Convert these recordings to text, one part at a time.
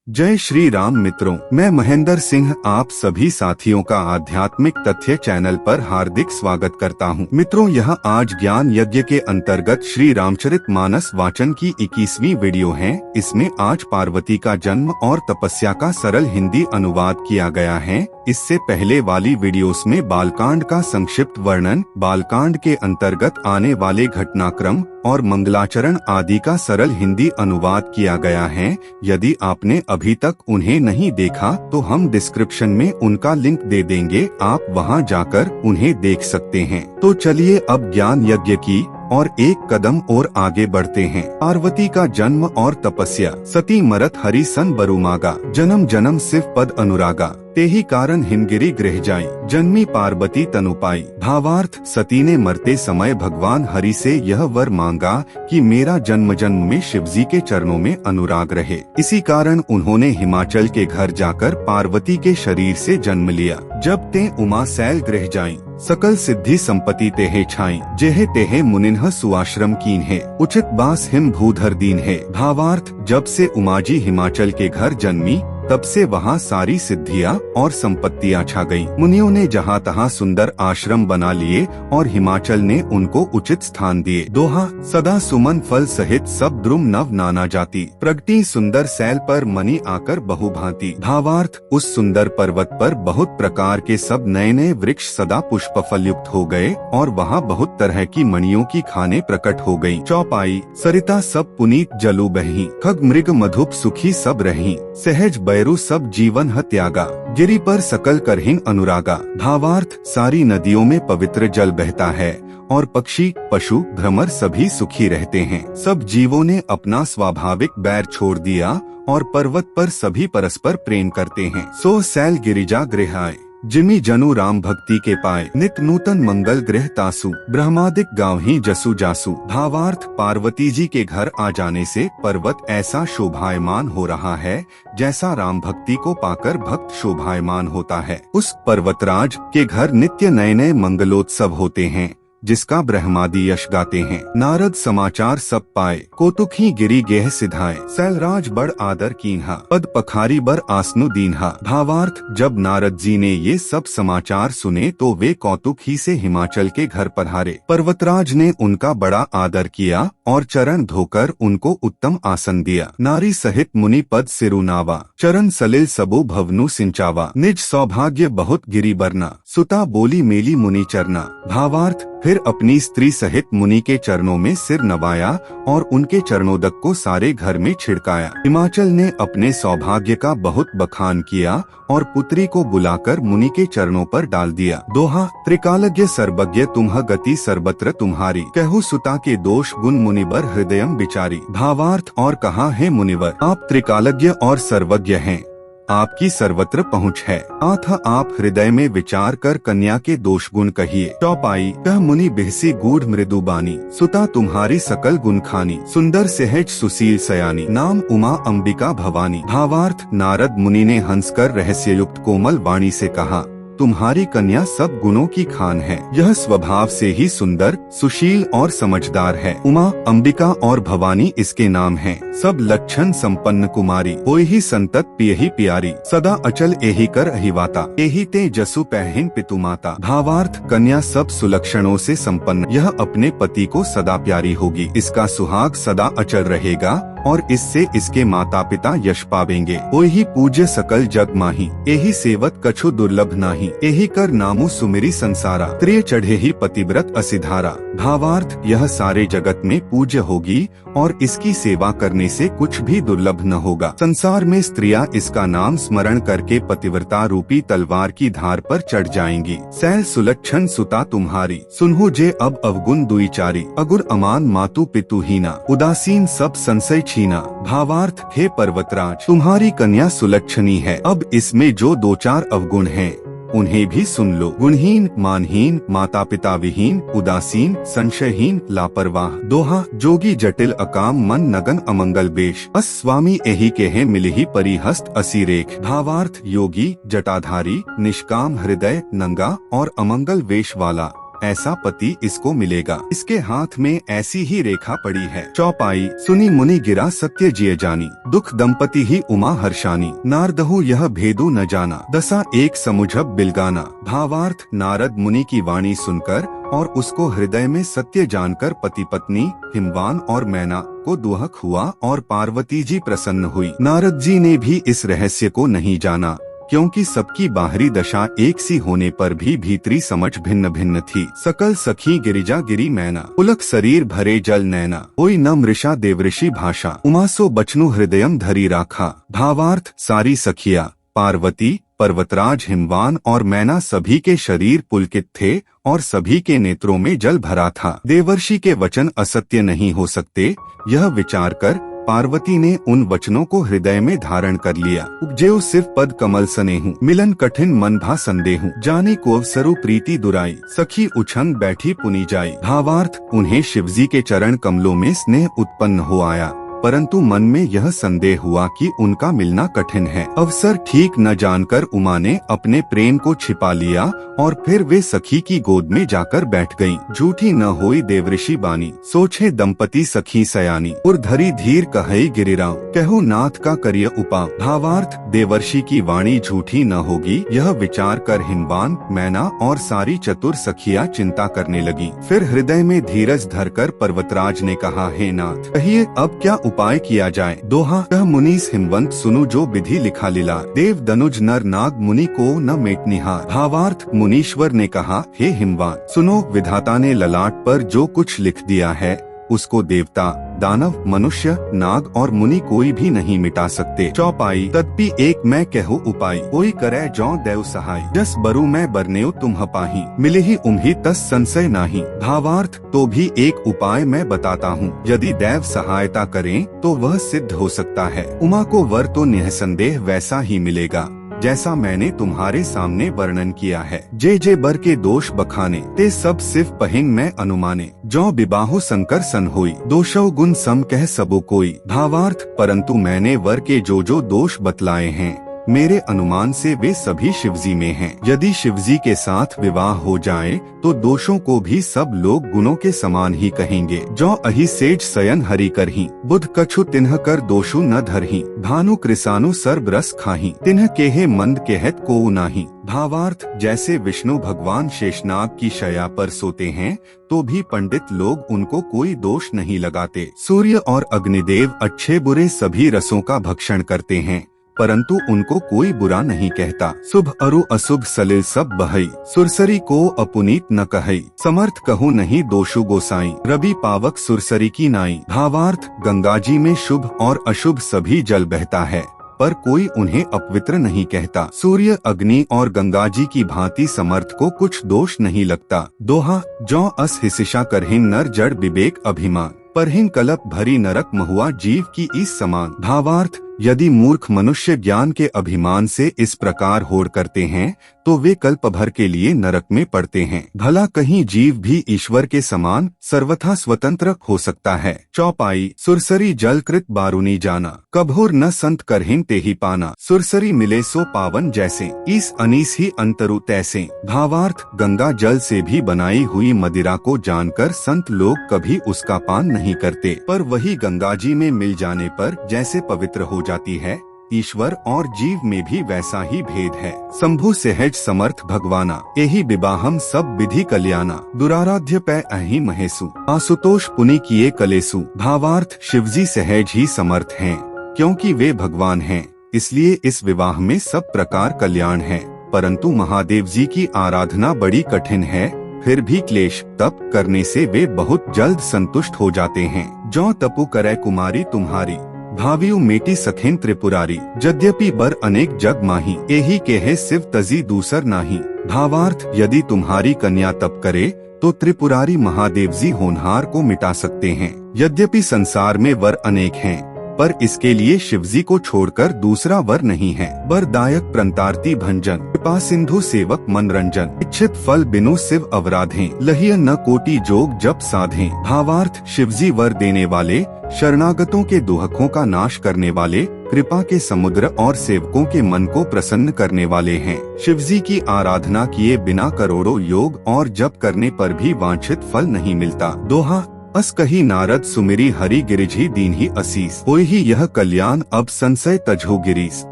जय श्री राम मित्रों, मैं महेंद्र सिंह आप सभी साथियों का आध्यात्मिक तथ्य चैनल पर हार्दिक स्वागत करता हूं। मित्रों, यह आज ज्ञान यज्ञ के अंतर्गत श्री रामचरितमानस वाचन की 21वीं वीडियो है। इसमें आज पार्वती का जन्म और तपस्या का सरल हिंदी अनुवाद किया गया है। इससे पहले वाली वीडियोस में बालकांड का संक्षिप्त वर्णन, बालकांड के अंतर्गत आने वाले घटनाक्रम और मंगलाचरण आदि का सरल हिंदी अनुवाद किया गया है। यदि आपने अभी तक उन्हें नहीं देखा तो हम डिस्क्रिप्शन में उनका लिंक दे देंगे, आप वहां जाकर उन्हें देख सकते हैं। तो चलिए अब ज्ञान यज्ञ की और एक कदम और आगे बढ़ते हैं। पार्वती का जन्म और तपस्या। सती मरत हरि सन बरुमागा, जन्म जन्म शिव पद अनुरागा, तेहि कारण हिमगिरि गृह जाई, जन्मी पार्वती तनु पाई। भावार्थ, सती ने मरते समय भगवान हरि से यह वर मांगा कि मेरा जन्म जन्म में शिवजी के चरणों में अनुराग रहे। इसी कारण उन्होंने हिमाचल के घर जाकर पार्वती के शरीर से जन्म लिया। जब ते उमा सैल गृह जाई, सकल सिद्धि संपत्ति तेहे छाई, जेहे तेहे मुनिन्ह सुआश्रम कीन है, उचित बास हिम भूधर दीन है। भावार्थ, जब से उमाजी हिमाचल के घर जन्मी तब से वहाँ सारी सिद्धियाँ और संपत्तियाँ छा गयी। मुनियों ने जहाँ तहाँ सुंदर आश्रम बना लिए और हिमाचल ने उनको उचित स्थान दिए। दोहा, सदा सुमन फल सहित सब द्रुम नव नाना जाति, प्रगति सुंदर सैल पर मनी आकर बहुभांति। भावार्थ, उस सुंदर पर्वत पर बहुत प्रकार के सब नए नए वृक्ष सदा पुष्प फल युक्त हो गए और वहाँ बहुत तरह की मणियों की खाने प्रकट हो गयी। चौपाई, सरिता सब पुनीत जलु बही, खग मृग मधुप सुखी सब रही, सहज बैरु सब जीवन ह त्यागा, गिरि पर सकल करहिं अनुरागा। भावार्थ, सारी नदियों में पवित्र जल बहता है और पक्षी पशु भ्रमर सभी सुखी रहते हैं। सब जीवों ने अपना स्वाभाविक बैर छोड़ दिया और पर्वत पर सभी परस्पर प्रेम करते हैं। सो सैल गिरिजा गृह आए, जिमि जनु राम भक्ति के पाए, नित नूतन मंगल गृह तासु, ब्रह्मादिक गाँवहि जसु जासु। भावार्थ, पार्वती जी के घर आ जाने से पर्वत ऐसा शोभायमान हो रहा है जैसा राम भक्ति को पाकर भक्त शोभायमान होता है। उस पर्वतराज के घर नित्य नए नए मंगलोत्सव होते हैं जिसका ब्रह्मादि यश गाते हैं। नारद समाचार सब पाए, कौतुक ही गिरी गेह सिधाए, सैलराज बड़ आदर कीन्हा, पद पखारी बर आसनु दीन्हा। भावार्थ, जब नारद जी ने ये सब समाचार सुने तो वे कौतुक ही से हिमाचल के घर पधारे। पर्वतराज ने उनका बड़ा आदर किया और चरण धोकर उनको उत्तम आसन दिया। नारी सहित मुनि पद सिरुनावा, चरण सलिल सबो भवनु सिंचावा, निज सौभाग्य बहुत गिरी बरना, सुता बोली मेली मुनि चरना। भावार्थ, फिर अपनी स्त्री सहित मुनि के चरणों में सिर नवाया और उनके चरणोदक को सारे घर में छिड़काया। हिमाचल ने अपने सौभाग्य का बहुत बखान किया और पुत्री को बुलाकर मुनि के चरणों पर डाल दिया। दोहा, त्रिकालज्ञ सर्वज्ञ तुम्ह गति सर्वत्र तुम्हारी, कहु सुता के दोष गुण मुनिवर हृदयम विचारी। भावार्थ, और कहा है मुनिवर, आप त्रिकालज्ञ और सर्वज्ञ हैं, आपकी सर्वत्र पहुँच है, अतः आप हृदय में विचार कर कन्या के दोष गुण कहिए। चौपाई, कह मुनि बिहसी गूढ़ मृदु बानी, सुता तुम्हारी सकल गुण खानी, सुंदर सहज सुशील सयानी, नाम उमा अंबिका भवानी। भावार्थ, नारद मुनि ने हंसकर रहस्ययुक्त कोमल वाणी से कहा, तुम्हारी कन्या सब गुणों की खान है, यह स्वभाव से ही सुंदर सुशील और समझदार है। उमा, अंबिका और भवानी इसके नाम हैं। सब लक्षण संपन्न कुमारी, होई ही संतत पियहि प्यारी, सदा अचल एहि कर अहिवाता, एहि ते जसु पहहिन पितु माता। भावार्थ, कन्या सब सुलक्षणों से संपन्न, यह अपने पति को सदा प्यारी होगी, इसका सुहाग सदा अचल रहेगा और इससे इसके माता पिता यश पावेंगे। होई ही पूज्य सकल जग माही, एहि सेवत कछु दुर्लभ नाही, एहि कर नामु सुमिरी संसारा, त्रिय चढ़े ही पतिव्रत असिधारा। भावार्थ, यह सारे जगत में पूज्य होगी और इसकी सेवा करने से कुछ भी दुर्लभ न होगा। संसार में स्त्रियां इसका नाम स्मरण करके पतिव्रता रूपी तलवार की धार पर चढ़ जाएंगी। सैल सुलक्षण सुता तुम्हारी, सुनहु जे अब अवगुण दुईचारी, अगुर अमान मातु पितु हीना, उदासीन सब संशय छीना। भावार्थ, हे पर्वतराज, तुम्हारी कन्या सुलक्षणी है, अब इसमें जो दो चार अवगुण हैं उन्हें भी सुन लो। गुणहीन, मानहीन, माता पिता विहीन, उदासीन, संशयहीन, लापरवाह। दोहा, जोगी जटिल अकाम मन नगन अमंगल बेश, अस स्वामी एहि केहे मिलिहि परिहस्त असिरेख। भावार्थ, योगी जटाधारी, निष्काम हृदय, नंगा और अमंगल वेश वाला, ऐसा पति इसको मिलेगा। इसके हाथ में ऐसी ही रेखा पड़ी है। चौपाई। सुनी मुनि गिरा सत्य जिय जानी, दुख दंपति ही उमा हर्षानी, नारदहु यह भेदु न जाना, दशा एक समुझब बिलगाना। भावार्थ, नारद मुनि की वाणी सुनकर और उसको हृदय में सत्य जानकर पति पत्नी हिमवान और मैना को दुहक हुआ और पार्वती जी प्रसन्न हुई। नारद जी ने भी इस रहस्य को नहीं जाना, क्योंकि सबकी बाहरी दशा एक सी होने पर भी भीतरी समझ भिन्न भिन्न थी। सकल सखी गिरिजा गिरी मैना, पुलक शरीर भरे जल नैना, कोई न मृषा देवऋषि भाषा, उमासो बचनु हृदयम धरी राखा। भावार्थ, सारी सखिया पार्वती, पर्वतराज हिमवान और मैना सभी के शरीर पुलकित थे और सभी के नेत्रों में जल भरा था। देवर्षि के वचन असत्य नहीं हो सकते, यह विचार कर पार्वती ने उन वचनों को हृदय में धारण कर लिया। उपजेउ सिर्फ पद कमल सनेहु, मिलन कठिन मन भा संदेहु, जाने को अवसरु प्रीति दुराई, सखी उछंग बैठी पुनी जाई। भावार्थ, उन्हें शिवजी के चरण कमलों में स्नेह उत्पन्न हो आया, परंतु मन में यह संदेह हुआ कि उनका मिलना कठिन है। अवसर ठीक न जानकर उमा ने अपने प्रेम को छिपा लिया और फिर वे सखी की गोद में जाकर बैठ गईं। झूठी न होई देवऋषि बानी, सोचे दंपति सखी सयानी, उर्धरी धीर कहई गिरिराव, कहु नाथ का करिय उपा। भावार्थ, देवर्षि की वाणी झूठी न होगी, यह विचार कर हिमवान, मैना और सारी चतुर सखियां चिंता करने लगी। फिर हृदय में धीरज धरकर पर्वतराज ने कहा, हे नाथ, कहिए अब क्या उपाय किया जाए। दोहा। कह मुनीस हिमवंत सुनु जो विधि लिखा लीला, देव दनुज नर नाग मुनि को न मेटनिहार। भावार्थ, मुनीश्वर ने कहा, हे हिमवान सुनो, विधाता ने ललाट पर जो कुछ लिख दिया है उसको देवता, दानव, मनुष्य, नाग और मुनि कोई भी नहीं मिटा सकते। चौपाई। तत्पि एक मैं कहूँ उपाय, कोई करे जौ देव सहाय, जस बरु मैं बरनेउ तुम पाही, मिले ही उम्ही तस संशय नाही। भावार्थ, तो भी एक उपाय मैं बताता हूँ, यदि देव सहायता करें तो वह सिद्ध हो सकता है। उमा को वर तो निःसंदेह वैसा ही मिलेगा जैसा मैंने तुम्हारे सामने वर्णन किया है। जे बर के दोष बखाने, ते सब सिर्फ पहिंग में अनुमाने, जो विबाहु संकर सन होई, दोषौ गुण सम कह सबो कोई। भावार्थ, परंतु मैंने वर के जो दोष बतलाए हैं, मेरे अनुमान से वे सभी शिवजी में हैं। यदि शिवजी के साथ विवाह हो जाए तो दोषों को भी सब लोग गुणों के समान ही कहेंगे। जो अहि सेज सयन हरि करही, बुध कछु तिन्ह कर दोषु न धरही, भानु कृसानु सर्ब रस खाही, तिन्ह केहे मंद कहत को नाही। भावार्थ, जैसे विष्णु भगवान शेषनाग की शया पर सोते हैं तो भी पंडित लोग उनको कोई दोष नहीं लगाते। सूर्य और अग्निदेव अच्छे बुरे सभी रसों का भक्षण करते हैं, परंतु उनको कोई बुरा नहीं कहता। शुभ अरु अशुभ सलिल सब बहई, सुरसरी को अपुनीत न कहई, समर्थ कहूँ नहीं दोषु गोसाई, रवि पावक सुरसरी की नाई। भावार्थ, गंगाजी में शुभ और अशुभ सभी जल बहता है, पर कोई उन्हें अपवित्र नहीं कहता। सूर्य, अग्नि और गंगाजी की भांति समर्थ को कुछ दोष नहीं लगता। दोहा। जौ अस हिसिशा करहिन नर जड़ विवेक अभिमान, परहिन कलप भरी नरक महुआ जीव की इस समान। भावार्थ, यदि मूर्ख मनुष्य ज्ञान के अभिमान से इस प्रकार होड़ करते हैं तो वे कल्प भर के लिए नरक में पड़ते हैं। भला कहीं जीव भी ईश्वर के समान सर्वथा स्वतंत्र हो सकता है। चौपाई। सुरसरी जल कृत बारूनी जाना, कभोर न संत करहिन ते ही पाना, सुरसरी मिले सो पावन जैसे, इस अनीस ही अंतरु तैसे। भावार्थ, गंगा जल से भी बनाई हुई मदिरा को जानकर संत लोग कभी उसका पान नहीं करते, पर वही गंगाजी में मिल जाने पर जैसे पवित्र हो जाती है, ईश्वर और जीव में भी वैसा ही भेद है। शंभु सहज समर्थ भगवाना, एहि विवाहम सब विधि कल्याणा, दुराराध्य पै अहि महेशु, आशुतोष पुनि किए कलेसु। भावार्थ, शिवजी सहज ही समर्थ हैं, क्योंकि वे भगवान हैं, इसलिए इस विवाह में सब प्रकार कल्याण है। परंतु महादेव जी की आराधना बड़ी कठिन है, फिर भी क्लेश तप करने से वे बहुत जल्द संतुष्ट हो जाते हैं। जो तपु करे कुमारी तुम्हारी, भावियु मेटी सखेन त्रिपुरारी, यद्यपि बर अनेक जग माही, एही केहे शिव तजी दूसर नाही। भावार्थ, यदि तुम्हारी कन्या तप करे तो त्रिपुरारी महादेव जी होनहार को मिटा सकते हैं। यद्यपि संसार में वर अनेक हैं, पर इसके लिए शिवजी को छोड़कर दूसरा वर नहीं है। वरदायक प्रंतारती भंजन, कृपा सिंधु सेवक मनरंजन, इच्छित फल बिनु शिव अवराधें, लहिय न कोटि जोग जप साधें। भावार्थ, शिवजी वर देने वाले, शरणागतों के दुहकों का नाश करने वाले, कृपा के समुद्र और सेवकों के मन को प्रसन्न करने वाले हैं। शिवजी की आराधना किए बिना करोड़ों योग और जप करने पर भी वांछित फल नहीं मिलता। दोहा, अस कही नारद सुमिरी हरि गिरिजी दीन ही असीस, होय ही यह कल्याण अब संशय तजहु गिरीस।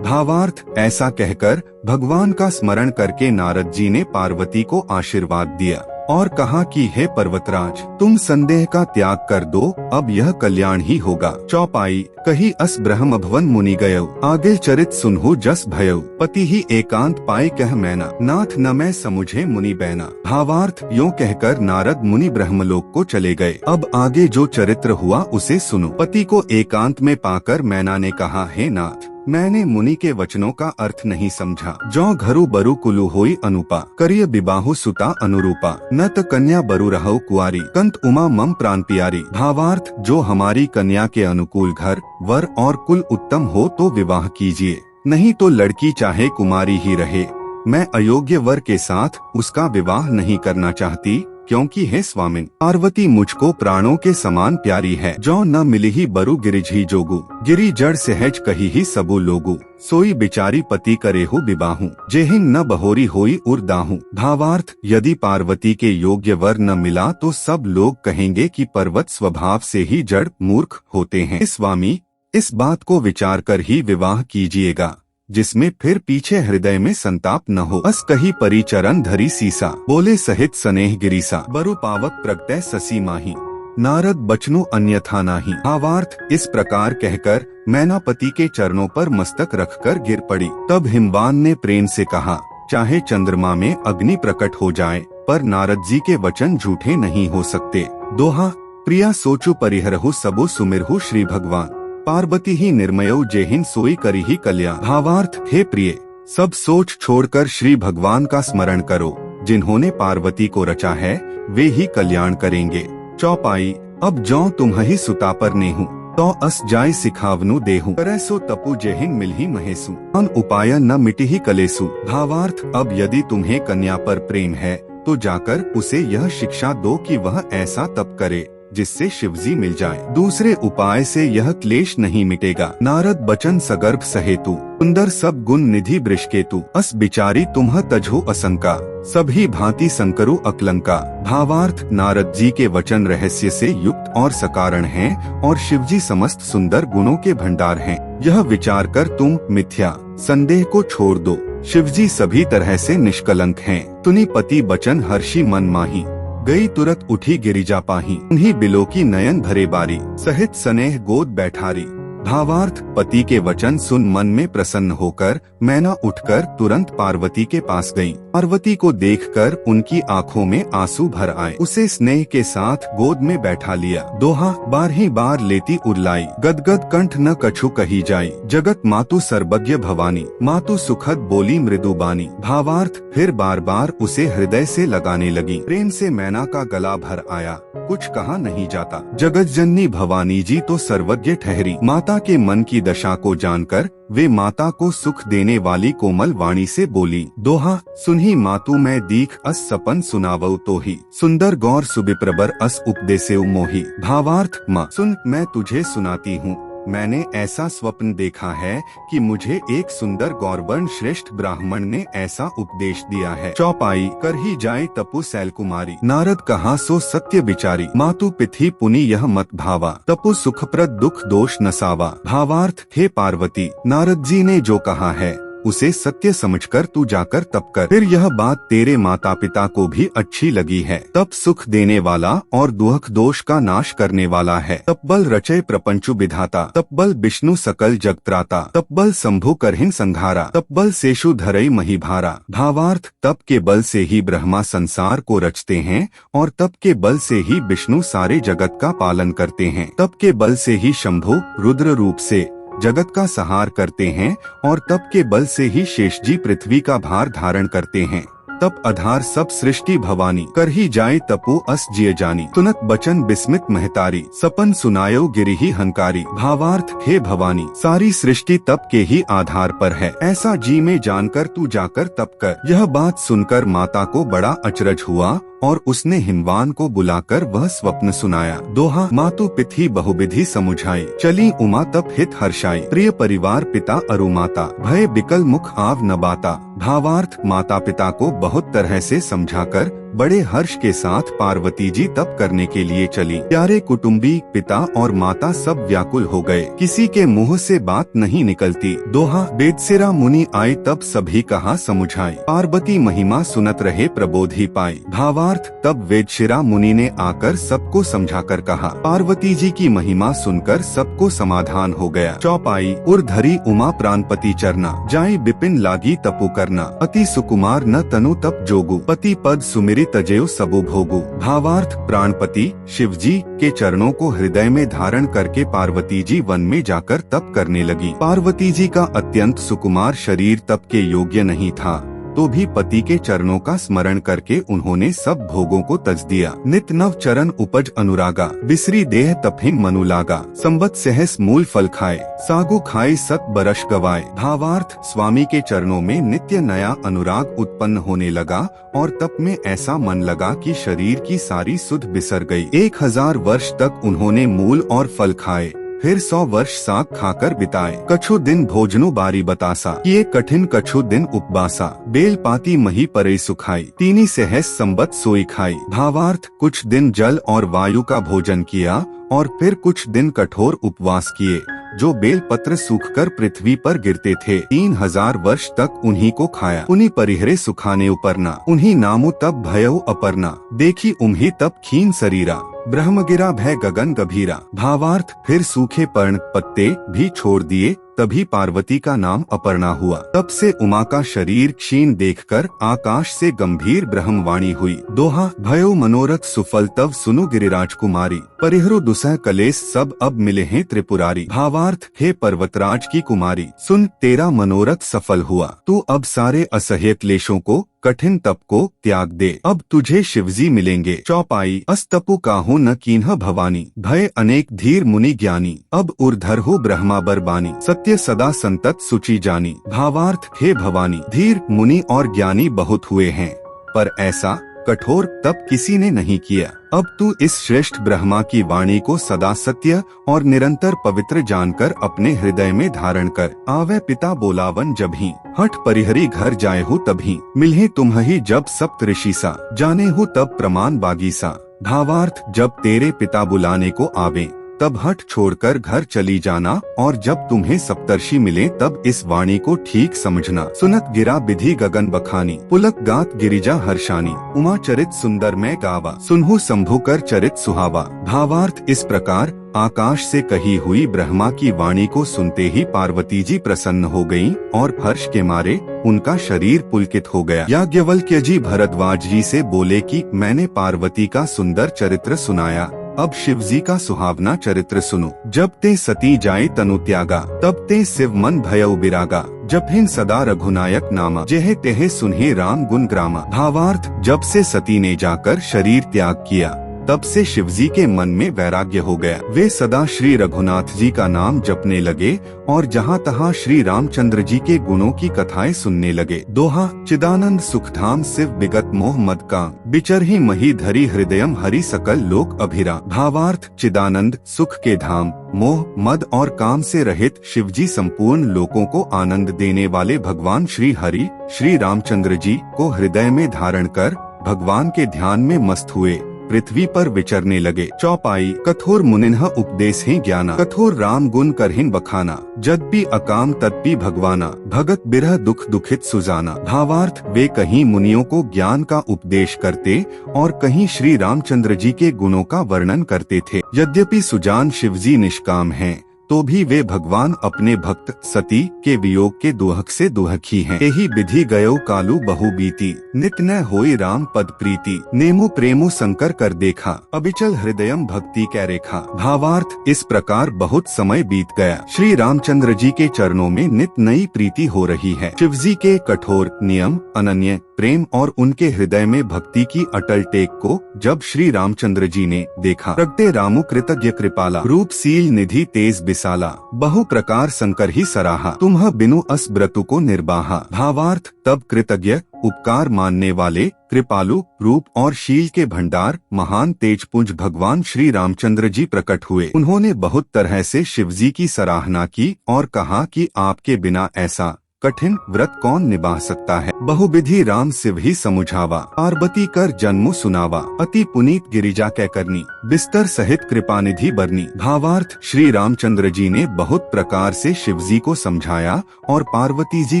भावार्थ, ऐसा कहकर भगवान का स्मरण करके नारद जी ने पार्वती को आशीर्वाद दिया और कहा कि हे पर्वतराज, तुम संदेह का त्याग कर दो, अब यह कल्याण ही होगा। चौपाई, कही अस ब्रह्म भवन मुनि गयो, आगे चरित सुनहु जस भयो, पति ही एकांत पाए कह मैना, नाथ न मैं समुझे मुनि बैना। भावार्थ, यों कहकर नारद मुनि ब्रह्मलोक को चले गए। अब आगे जो चरित्र हुआ उसे सुनो। पति को एकांत में पाकर मैना ने कहा, हे नाथ, मैंने मुनि के वचनों का अर्थ नहीं समझा। जौ घरु बरु कुलु होई अनुपा, करिय विबाहु सुता अनुरूपा, न त कन्या बरु रहु कुआरी, कंत उमा मम प्राण प्यारी। भावार्थ, जो हमारी कन्या के अनुकूल घर, वर और कुल उत्तम हो तो विवाह कीजिए, नहीं तो लड़की चाहे कुमारी ही रहे। मैं अयोग्य वर के साथ उसका विवाह नहीं करना चाहती, क्योंकि हे स्वामिन, पार्वती मुझको प्राणों के समान प्यारी है। जो न मिली ही बरु गिरिजी जोगु, गिरी जड़ सहज कही ही सबु लोगु, सोई बिचारी पति करे हो विबाहु, जेहिं न बहोरी होई उर्दाहु। भावार्थ, यदि पार्वती के योग्य वर न मिला तो सब लोग कहेंगे कि पर्वत स्वभाव से ही जड़ मूर्ख होते हैं। स्वामी, इस बात को विचार कर ही विवाह कीजिएगा, जिसमें फिर पीछे हृदय में संताप न हो। अस कही परी चरण धरी सीसा, बोले सहित स्नेह गिरीसा, बरु पावक प्रगटय ससी माही, नारद बचनु अन्यथा नाही। भावार्थ, इस प्रकार कहकर मैना पति के चरणों पर मस्तक रखकर गिर पड़ी। तब हिमवान ने प्रेम से कहा, चाहे चंद्रमा में अग्नि प्रकट हो जाए, पर नारद जी के वचन झूठे नहीं हो सकते। दोहा, प्रिया सोचु परिहरहु सबु सुमिरहु श्री भगवान, पार्वती ही निर्मयो जेहिन सोई करी ही कल्याण। भावार्थ, हे प्रिय, सब सोच छोड़कर श्री भगवान का स्मरण करो, जिन्होंने पार्वती को रचा है वे ही कल्याण करेंगे। चौपाई, अब जौ तुम ही सुता पर नेहु, तो अस जाय सिखावनु देहु, करे सो तपु जेहिन मिलहि महेसु, अन उपाय न मिटि ही कलेसु। भावार्थ, अब यदि तुम्हें कन्या पर प्रेम है तो जाकर उसे यह शिक्षा दो कि वह ऐसा तप करे जिससे शिवजी मिल जाए, दूसरे उपाय से यह क्लेश नहीं मिटेगा। नारद बचन सगर्भ सहेतु, सुंदर सब गुण निधि वृषकेतु, अस बिचारी तुम्ह तजहु असंका, सभी भांति संकरु अकलंका। भावार्थ, नारद जी के वचन रहस्य से युक्त और सकारण हैं और शिवजी समस्त सुंदर गुणों के भंडार हैं। यह विचार कर तुम मिथ्या संदेह को छोड़ दो, शिवजी सभी तरह से निष्कलंक हैं। तुनि पति बचन हर्षी मन माही, गई तुरत उठी गिरिजा पाही, उन्हीं बिलो की नयन भरे बारी, सहित स्नेह गोद बैठारी। भावार्थ, पति के वचन सुन मन में प्रसन्न होकर मैना उठकर तुरंत पार्वती के पास गई। पार्वती को देखकर उनकी आंखों में आंसू भर आए, उसे स्नेह के साथ गोद में बैठा लिया। दोहा, बारही बार लेती उरलाई, गदगद कंठ न कछु कही जाई, जगत मातु सर्वज्ञ भवानी, मातु सुखद बोली मृदु बानी। भावार्थ, फिर बार बार उसे हृदय से लगाने लगी। प्रेम से मैना का गला भर आया, कुछ कहा नहीं जाता। जगत जननी भवानी जी तो सर्वज्ञ ठहरी, माता के मन की दशा को जानकर वे माता को सुख देने वाली कोमल वाणी से बोली। दोहा, सुनही मातु मैं दीख अस सपन सुनावऊ तो ही, सुंदर गौर सुबिप्रबर अस उपदेसेउ मोही। भावार्थ, माँ सुन, मैं तुझे सुनाती हूँ। मैंने ऐसा स्वप्न देखा है कि मुझे एक सुंदर गौरवर्ण श्रेष्ठ ब्राह्मण ने ऐसा उपदेश दिया है। चौपाई, कर ही जाए तपु सैल कुमारी, नारद कहा सो सत्य विचारी, मातु पिथि पुनि यह मत भावा, तपु सुखप्रद दुख दोष नसावा। भावार्थ, हे पार्वती, नारद जी ने जो कहा है उसे सत्य समझकर तू जाकर तप कर। फिर यह बात तेरे माता पिता को भी अच्छी लगी है। तप सुख देने वाला और दुख दोष का नाश करने वाला है। तपबल रचय प्रपंचु विधाता, तपबल विष्णु सकल जगत्राता, तपबल शंभु करहिन संघारा, तपबल सेशु धरई महीभारा। भावार्थ, तप के बल से ही ब्रह्मा संसार को रचते हैं और तप के बल से ही विष्णु सारे जगत का पालन करते हैं। तप के बल से ही शंभु रुद्र रूप से जगत का संहार करते हैं और तप के बल से ही शेषजी पृथ्वी का भार धारण करते हैं। तप आधार सब सृष्टि भवानी, कर ही जाए तपो अस जिय जानी, सुनत बचन बिस्मित महतारी, सपन सुनायो गिरि ही हंकारी। भावार्थ, हे भवानी, सारी सृष्टि तप के ही आधार पर है, ऐसा जी में जानकर तू जाकर तप कर। यह बात सुनकर माता को बड़ा अचरज हुआ और उसने हिमवान को बुलाकर वह स्वप्न सुनाया। दोहा, मातु पिथि बहुविधि समुझाई, चली उमा तप हित हर्षाई, प्रिय परिवार पिता अरु माता, भय बिकल मुख आव न बाता। भावार्थ, माता पिता को बहुत तरह से समझाकर बड़े हर्ष के साथ पार्वती जी तप करने के लिए चली। प्यारे कुटुंबी, पिता और माता सब व्याकुल हो गए, किसी के मुंह से बात नहीं निकलती। दोहा, वेदसिरा मुनि आए तब सभी कहा समुझाई, पार्वती महिमा सुनत रहे प्रबोधि पाई। भावार्थ, तब वेदशिरा मुनि ने आकर सबको समझाकर कहा। पार्वती जी की महिमा सुनकर सबको समाधान हो गया। चौपाई, उर्धरी उमा प्राणपति चरना, जाई बिपिन लागी तपु करना, अति सुकुमार न तनु तप जोगु, पति पद सुमिरि तजेउ सबु भोगु। भावार्थ, प्राणपति शिवजी के चरणों को हृदय में धारण करके पार्वती जी वन में जाकर तप करने लगी। पार्वती जी का अत्यंत सुकुमार शरीर तप के योग्य नहीं था, तो भी पति के चरणों का स्मरण करके उन्होंने सब भोगों को तज दिया। नित नव चरण उपज अनुरागा, बिसरी देह तपहिन मनु लागा, संबत सहस मूल फल खाए, सागु खाए सत बरस गवाए। भावार्थ, स्वामी के चरणों में नित्य नया अनुराग उत्पन्न होने लगा और तप में ऐसा मन लगा कि शरीर की सारी सुध बिसर गई। 1000 वर्ष तक उन्होंने मूल और फल खाए, फिर 100 वर्ष साग खाकर बिताए। कछु दिन भोजनु बारी बतासा, किए कठिन कछु दिन उपवासा, बेल पाती मही परे सुखाई, तीनी सहस संबत सोई खाई। भावार्थ, कुछ दिन जल और वायु का भोजन किया और फिर कुछ दिन कठोर उपवास किए, जो बेल पत्र सूखकर पृथ्वी पर गिरते थे। 3000 वर्ष तक उन्हीं को खाया। उन्हीं परिहरे सुखाने उपरना, उन्हीं नामो तब भयउ अपर्णा, देखी उम्ही तब खीन शरीरा, ब्रह्म गिरा भय गगन गभीरा। भावार्थ, फिर सूखे पर्ण पत्ते भी छोड़ दिए, तभी पार्वती का नाम अपर्णा हुआ। तब से उमा का शरीर क्षीण देखकर आकाश से गंभीर ब्रह्मवाणी हुई। दोहा, भयो मनोरथ सुफल तब सुनु गिरिराज कुमारी, परिहरो दुसह कलेश सब अब मिले हैं त्रिपुरारी। भावार्थ, हे पर्वतराज की कुमारी, सुन तेरा मनोरथ सफल हुआ, तू अब सारे असह्य क्लेशों को, कठिन तप को त्याग दे, अब तुझे शिवजी मिलेंगे। चौपाई, अस्तपु काहू न कीन्ह भवानी, भय अनेक धीर मुनि ज्ञानी, अब उर्धर हो ब्रह्मा बरबानी, सत्य सदा संतत सुचि जानी। भावार्थ, हे भवानी, धीर मुनि और ज्ञानी बहुत हुए हैं, पर ऐसा कठोर तप किसी ने नहीं किया। अब तू इस श्रेष्ठ ब्रह्मा की वाणी को सदा सत्य और निरंतर पवित्र जानकर अपने हृदय में धारण कर। आवे पिता बोलावन जभी, हठ परिहरी घर जाए हो तभी, मिले तुम्हि जब सप्त ऋषि सा, जाने हो तब प्रमाण बागीसा। भावार्थ, जब तेरे पिता बुलाने को आवे तब हट छोड़कर घर चली जाना, और जब तुम्हें सप्तर्षि मिले तब इस वाणी को ठीक समझना। सुनत गिरा विधि गगन बखानी, पुलक गात गिरिजा हर्षानी, उमा चरित सुंदर मैं गावा, सुनहु शंभु कर चरित सुहावा। भावार्थ, इस प्रकार आकाश से कही हुई ब्रह्मा की वाणी को सुनते ही पार्वती जी प्रसन्न हो गयीं और हर्ष के मारे उनका शरीर पुलकित हो गया। याज्ञवल्क्य जी भरद्वाज जी से बोले कि मैंने पार्वती का सुंदर चरित्र सुनाया, अब शिवजी का सुहावना चरित्र सुनो। जब ते सती जाए तनु त्यागा, तब ते शिव मन भयउ बिरागा, जपहिन सदा रघुनायक नामा, जेह तेह सुनहे राम गुण ग्रामा। भावार्थ, जब से सती ने जाकर शरीर त्याग किया तब से शिवजी के मन में वैराग्य हो गया। वे सदा श्री रघुनाथ जी का नाम जपने लगे और जहाँ तहाँ श्री रामचंद्र जी के गुणों की कथाएं सुनने लगे। दोहा, चिदानंद सुखधाम शिव विगत मोह मद का, बिचर ही मही धरी हृदयम हरि सकल लोक अभिरा। भावार्थ, चिदानंद सुख के धाम, मोह मद और काम से रहित शिवजी संपूर्ण लोकों को आनंद देने वाले भगवान श्री हरि श्री रामचंद्र जी को हृदय में धारण कर भगवान के ध्यान में मस्त हुए पृथ्वी पर विचरने लगे। चौपाई, कठोर मुनिन्ह उपदेश ही ज्ञाना, कठोर राम गुण करहिन बखाना, जद्पि अकाम तत्पि भगवाना, भगत बिरह दुख दुखित सुजाना। भावार्थ, वे कहीं मुनियों को ज्ञान का उपदेश करते और कहीं श्री रामचंद्र जी के गुणों का वर्णन करते थे। यद्यपि सुजान शिवजी निष्काम हैं, तो भी वे भगवान अपने भक्त सती के वियोग के दुहक से दुहखी हैं। यही विधि गयो कालू बहु बीती, नित न होई राम पद प्रीति, नेमु प्रेमु संकर कर देखा, अबिचल हृदयम भक्ति कै रेखा। भावार्थ, इस प्रकार बहुत समय बीत गया। श्री रामचंद्र जी के चरणों में नित नई प्रीति हो रही है। शिव जी के कठोर नियम, अनन्य प्रेम और उनके हृदय में भक्ति की अटल टेक को जब श्री रामचंद्र जी ने देखा, प्रगटे रामु कृतज्ञ कृपाला, रूप सील निधि तेज बिसाला, बहु प्रकार संकर ही सराहा, तुम्ह बिनु अस ब्रतु को निर्बाहा। भावार्थ, तब कृतज्ञ, उपकार मानने वाले, कृपालु, रूप और शील के भंडार, महान तेजपुंज भगवान श्री रामचंद्र जी प्रकट हुए। उन्होंने बहुत तरह से शिव जी की सराहना की और कहा कि आपके बिना ऐसा कठिन व्रत कौन निभा सकता है। बहुविधि राम शिव ही समुझावा, पार्वती कर जन्मु सुनावा, अति पुनीत गिरिजा कै करनी, बिस्तर सहित कृपानिधि बरनी। भावार्थ, श्री रामचंद्र जी ने बहुत प्रकार से शिव जी को समझाया और पार्वती जी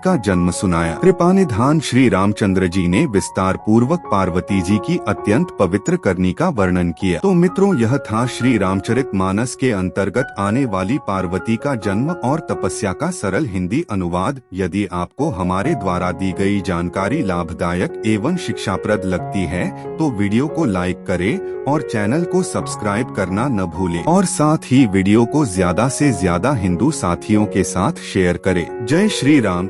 का जन्म सुनाया। कृपानिधान श्री रामचंद्र जी ने विस्तार पूर्वक पार्वती जी की अत्यंत पवित्र करनी का वर्णन किया। तो मित्रों, यह था श्री रामचरितमानस के अंतर्गत आने वाली पार्वती का जन्म और तपस्या का सरल हिंदी अनुवाद। यदि आपको हमारे द्वारा दी गई जानकारी लाभदायक एवं शिक्षाप्रद लगती है तो वीडियो को लाइक करें और चैनल को सब्सक्राइब करना न भूलें और साथ ही वीडियो को ज्यादा से ज्यादा हिंदू साथियों के साथ शेयर करें। जय श्री राम,